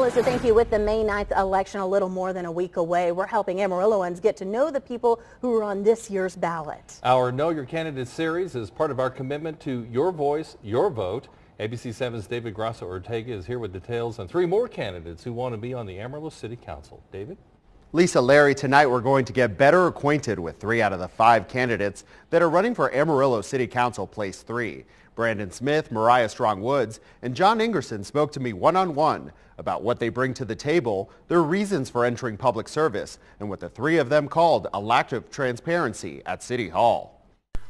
Alyssa, thank you. With the May 9th election a little more than a week away, we're helping Amarilloans get to know the people who are on this year's ballot. Our Know Your Candidate series is part of our commitment to your voice, your vote. ABC 7's David Grasso-Ortega is here with details on 3 more candidates who want to be on the Amarillo City Council. David? Lisa, Larry, tonight we're going to get better acquainted with 3 out of the 5 candidates that are running for Amarillo City Council Place 3. Brandon Smith, Mariah Strong-Woods, and John Ingerson spoke to me one-on-one about what they bring to the table, their reasons for entering public service, and what the 3 of them called a lack of transparency at City Hall.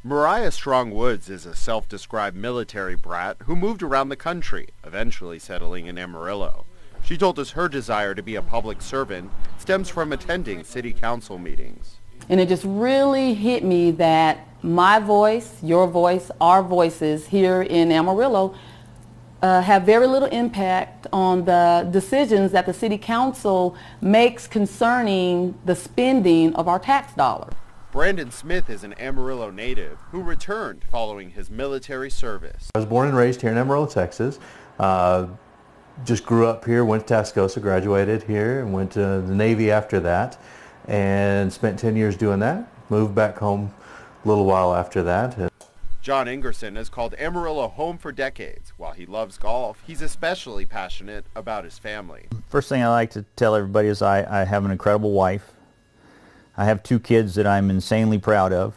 Mariah Strong-Woods is a self-described military brat who moved around the country, eventually settling in Amarillo. She told us her desire to be a public servant stems from attending city council meetings. And it just really hit me that my voice, your voice, our voices here in Amarillo have very little impact on the decisions that the city council makes concerning the spending of our tax dollars. Brandon Smith is an Amarillo native who returned following his military service. I was born and raised here in Amarillo, Texas. Just grew up here, went to Tascosa, graduated here, and went to the Navy after that, and spent 10 years doing that. Moved back home a little while after that. John Ingerson has called Amarillo home for decades. While he loves golf, he's especially passionate about his family. First thing I like to tell everybody is I have an incredible wife. I have 2 kids that I'm insanely proud of.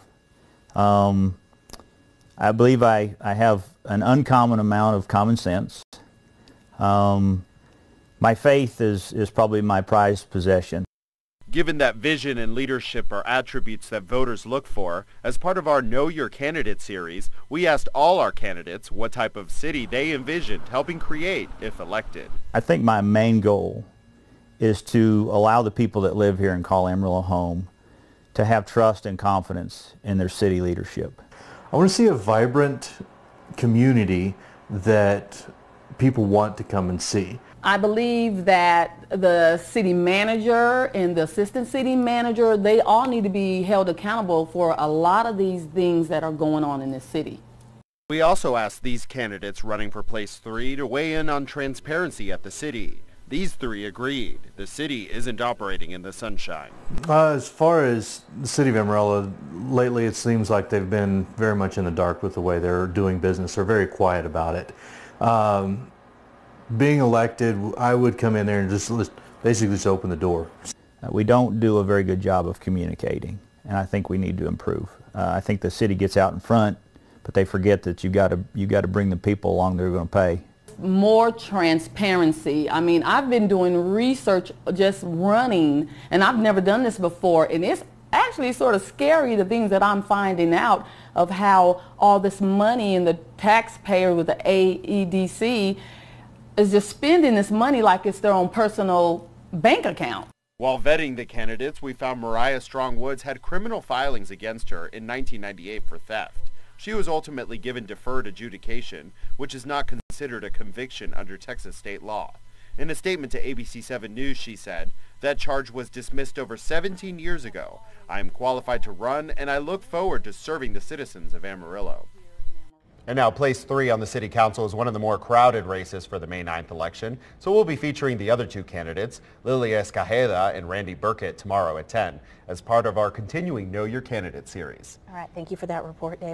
I believe I have an uncommon amount of common sense. My faith is probably my prized possession. Given that vision and leadership are attributes that voters look for, as part of our Know Your Candidate series, we asked all our candidates what type of city they envisioned helping create if elected. I think my main goal is to allow the people that live here and call Amarillo home to have trust and confidence in their city leadership. I want to see a vibrant community that people want to come and see. I believe that the city manager and the assistant city manager, they all need to be held accountable for a lot of these things that are going on in this city. We also asked these candidates running for Place 3 to weigh in on transparency at the city. These 3 agreed. The city isn't operating in the sunshine. As far as the city of Amarillo, lately it seems like they've been very much in the dark with the way they're doing business. They're very quiet about it. Being elected, I would come in there and basically just open the door. We don't do a very good job of communicating, and I think we need to improve. I think the city gets out in front, but they forget that you got to bring the people along that are going to pay. More transparency. I mean, I've been doing research just running, and I've never done this before, and it's actually sort of scary, the things that I'm finding out of how all this money and the taxpayer with the AEDC is just spending this money like it's their own personal bank account. While vetting the candidates, we found Mariah Strong-Woods had criminal filings against her in 1998 for theft. She was ultimately given deferred adjudication, which is not considered a conviction under Texas state law. In a statement to ABC 7 News, she said, "That charge was dismissed over 17 years ago. I am qualified to run, and I look forward to serving the citizens of Amarillo." And now Place 3 on the City Council is one of the more crowded races for the May 9th election, so we'll be featuring the other 2 candidates, Lilia Escajeda and Randy Burkett, tomorrow at 10, as part of our continuing Know Your Candidate series. All right, thank you for that report, Dave.